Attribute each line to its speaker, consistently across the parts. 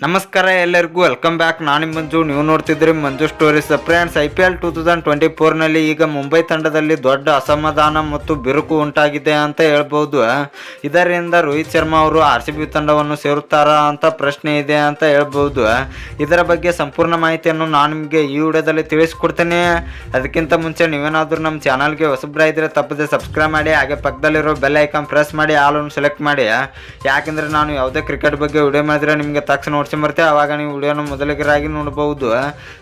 Speaker 1: ನಮಸ್ಕಾರ ಎಲ್ಲರಿಗೂ welcome back. ನಾನು ಮಂಜು, ನೀವು ನೋಡ್ತಿದ್ರಿ ಮಂಜು ಸ್ಟೋರೀಸ್. ಫ್ರೆಂಡ್ಸ್, IPL 2024ನಲ್ಲಿ ಈಗ ಮುಂಬೈ ತಂಡದಲ್ಲಿ ದೊಡ್ಡ ಅಸಮಾಧಾನ ಮತ್ತು ಬಿರುಕು ಉಂಟಾಗಿದೆ ಅಂತ ಹೇಳ್ಬೋದು. ಇದರಿಂದ ರೋಹಿತ್ ಶರ್ಮಾ ಅವರು RCB ತಂಡವನ್ನು ಸೇರುತ್ತಾರಾ ಅಂತ ಪ್ರಶ್ನೆ ಇದೆ ಅಂತ ಹೇಳ್ಬೋದು. ಇದರ ಬಗ್ಗೆ ಸಂಪೂರ್ಣ ಮಾಹಿತಿಯನ್ನು ನಾನು ನಿಮಗೆ ಈ ವಿಡಿಯೋದಲ್ಲಿ ತಿಳಿಸ್ಕೊಡ್ತೇನೆ. ಅದಕ್ಕಿಂತ ಮುಂಚೆ ನೀವೇನಾದರೂ ನಮ್ಮ ಚಾನಲ್ಗೆ ಹೊಸಬ್ರಾಗಿದ್ದರೆ ತಪ್ಪದೆ ಸಬ್ಸ್ಕ್ರೈಬ್ ಮಾಡಿ, ಹಾಗೆ ಪಕ್ಕದಲ್ಲಿರೋ ಬೆಲ್ ಐಕಾನ್ ಪ್ರೆಸ್ ಮಾಡಿ ಆಲನ್ನು ಸೆಲೆಕ್ಟ್ ಮಾಡಿ. ಯಾಕೆಂದರೆ ನಾನು ಯಾವುದೇ ಕ್ರಿಕೆಟ್ ಬಗ್ಗೆ ವಿಡಿಯೋ ಮಾಡಿದ್ರೆ ನಿಮಗೆ ತಕ್ಷಣ ಬರ್ತೇ, ಅವಾಗ ನೀವು ವಿಡಿಯೋನ ಮೊದಲಿಗರಾಗಿ ನೋಡಬಹುದು.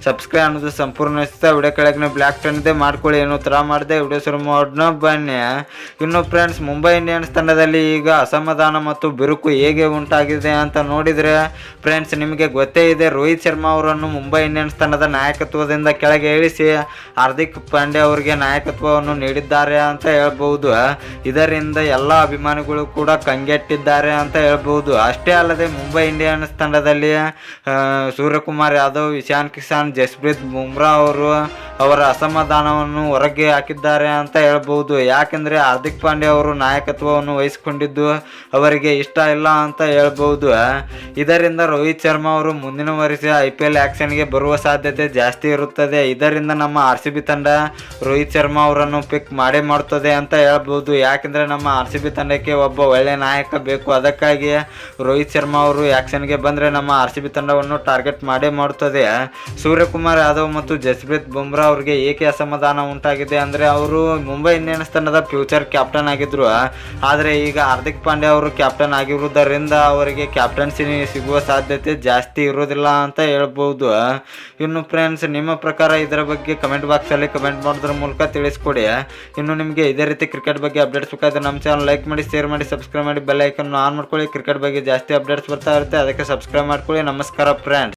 Speaker 1: ಸಬ್ಸ್ಕ್ರೈಬ್ ಅನ್ನೋದು ಸಂಪೂರ್ಣ ವಿಡಿಯೋ ಕೆಳಗೆ ಬ್ಲ್ಯಾಕ್ ಟನ್ ಇದೆ, ಮಾಡ್ಕೊಳ್ಳಿ. ಏನೋ ತರ ಮಾಡಿದೆ ವಿಡಿಯೋ ಶುರು ಮಾಡೋಣ ಬನ್ನಿ. ಇನ್ನು ಫ್ರೆಂಡ್ಸ್, ಮುಂಬೈ ಇಂಡಿಯನ್ಸ್ ತಂಡದಲ್ಲಿ ಈಗ ಅಸಮಾಧಾನ ಮತ್ತು ಬಿರುಕು ಹೇಗೆ ಉಂಟಾಗಿದೆ ಅಂತ ನೋಡಿದರೆ ಫ್ರೆಂಡ್ಸ್, ನಿಮಗೆ ಗೊತ್ತೇ ಇದೆ, ರೋಹಿತ್ ಶರ್ಮಾ ಅವರನ್ನು ಮುಂಬೈ ಇಂಡಿಯನ್ಸ್ ತಂಡದ ನಾಯಕತ್ವದಿಂದ ಕೆಳಗೆ ಇಳಿಸಿ ಹಾರ್ದಿಕ್ ಪಾಂಡ್ಯ ಅವರಿಗೆ ನಾಯಕತ್ವವನ್ನು ನೀಡಿದ್ದಾರೆ ಅಂತ ಹೇಳ್ಬಹುದು. ಇದರಿಂದ ಎಲ್ಲ ಅಭಿಮಾನಿಗಳು ಕೂಡ ಕಂಗೆಟ್ಟಿದ್ದಾರೆ ಅಂತ ಹೇಳ್ಬಹುದು. ಅಷ್ಟೇ ಅಲ್ಲದೆ ಮುಂಬೈ ಇಂಡಿಯನ್ಸ್ ತಂಡದಲ್ಲಿ ಸೂರ್ಯಕುಮಾರ್ ಯಾದವ್, ಇಶಾನ್ ಕಿಶನ್, ಜಸ್ಪ್ರೀತ್ ಬುಮ್ರಾ ಅವರು ಅವರ ಅಸಮಾಧಾನವನ್ನು ಹೊರಗೆ ಹಾಕಿದ್ದಾರೆ ಅಂತ ಹೇಳ್ಬಹುದು. ಯಾಕೆಂದರೆ ಹಾರ್ದಿಕ್ ಪಾಂಡ್ಯ ಅವರು ನಾಯಕತ್ವವನ್ನು ವಹಿಸಿಕೊಂಡಿದ್ದು ಅವರಿಗೆ ಇಷ್ಟ ಇಲ್ಲ ಅಂತ ಹೇಳ್ಬಹುದು. ಇದರಿಂದ ರೋಹಿತ್ ಶರ್ಮಾ ಅವರು ಮುಂದಿನ ವರ್ಷ IPL ಆ್ಯಕ್ಷನ್ಗೆ ಬರುವ ಸಾಧ್ಯತೆ ಜಾಸ್ತಿ ಇರುತ್ತದೆ. ಇದರಿಂದ ನಮ್ಮ RCB ತಂಡ ರೋಹಿತ್ ಶರ್ಮಾ ಅವರನ್ನು ಪಿಕ್ ಮಾಡುತ್ತದೆ ಅಂತ ಹೇಳ್ಬಹುದು. ಯಾಕೆಂದರೆ ನಮ್ಮ RCB ತಂಡಕ್ಕೆ ಒಬ್ಬ ಒಳ್ಳೆ ನಾಯಕ ಬೇಕು. ಅದಕ್ಕಾಗಿ ರೋಹಿತ್ ಶರ್ಮಾ ಅವರು ಆ್ಯಕ್ಷನ್ಗೆ ಬಂದರೆ ನಮ್ಮ RCB ತಂಡವನ್ನು ಟಾರ್ಗೆಟ್ ಮಾಡುತ್ತದೆ. ಸೂರ್ಯಕುಮಾರ್ ಯಾದವ್ ಮತ್ತು ಜಸ್ಪ್ರೀತ್ ಬುಮ್ರಾ ಅವರಿಗೆ ಏಕೆ ಅಸಮಾಧಾನ ಉಂಟಾಗಿದೆ ಅಂದರೆ, ಅವರು ಮುಂಬೈ ಇಂಡಿಯನ್ಸ್ ತಂಡದ ಫ್ಯೂಚರ್ ಕ್ಯಾಪ್ಟನ್ ಆಗಿದ್ರು. ಆದರೆ ಈಗ ಹಾರ್ದಿಕ್ ಪಾಂಡ್ಯ ಅವರು ಕ್ಯಾಪ್ಟನ್ ಆಗಿರುವುದರಿಂದ ಅವರಿಗೆ ಕ್ಯಾಪ್ಟನ್ಸಿ ಸಿಗುವ ಸಾಧ್ಯತೆ ಜಾಸ್ತಿ ಇರೋದಿಲ್ಲ ಅಂತ ಹೇಳ್ಬೋದು. ಇನ್ನು ಫ್ರೆಂಡ್ಸ್, ನಿಮ್ಮ ಪ್ರಕಾರ ಇದರ ಬಗ್ಗೆ ಕಮೆಂಟ್ ಬಾಕ್ಸಲ್ಲಿ ಕಮೆಂಟ್ ಮಾಡೋದ್ರ ಮೂಲಕ ತಿಳಿಸ್ಕೊಡಿ. ಇನ್ನು ನಿಮಗೆ ಇದೇ ರೀತಿ ಕ್ರಿಕೆಟ್ ಬಗ್ಗೆ ಅಪ್ಡೇಟ್ಸ್ ಬೇಕಾದ್ರೆ ನಮ್ಮ ಚಾನಲ್ ಲೈಕ್ ಮಾಡಿ, ಶೇರ್ ಮಾಡಿ, ಸಬ್ಸ್ಕ್ರೈಬ್ ಮಾಡಿ, ಬೆಲ್ ಐಕನ್ ಆನ್ ಮಾಡ್ಕೊಳ್ಳಿ. ಕ್ರಿಕೆಟ್ ಬಗ್ಗೆ ಜಾಸ್ತಿ ಅಪ್ಡೇಟ್ಸ್ ಬರ್ತಾ ಇರುತ್ತೆ, ಅದಕ್ಕೆ ಸಬ್ಸ್ಕ್ರೈಬ್ ಮಾಡ್ಕೊಳ್ಳಿ. ನಮಸ್ಕಾರ ಫ್ರೆಂಡ್ಸ್.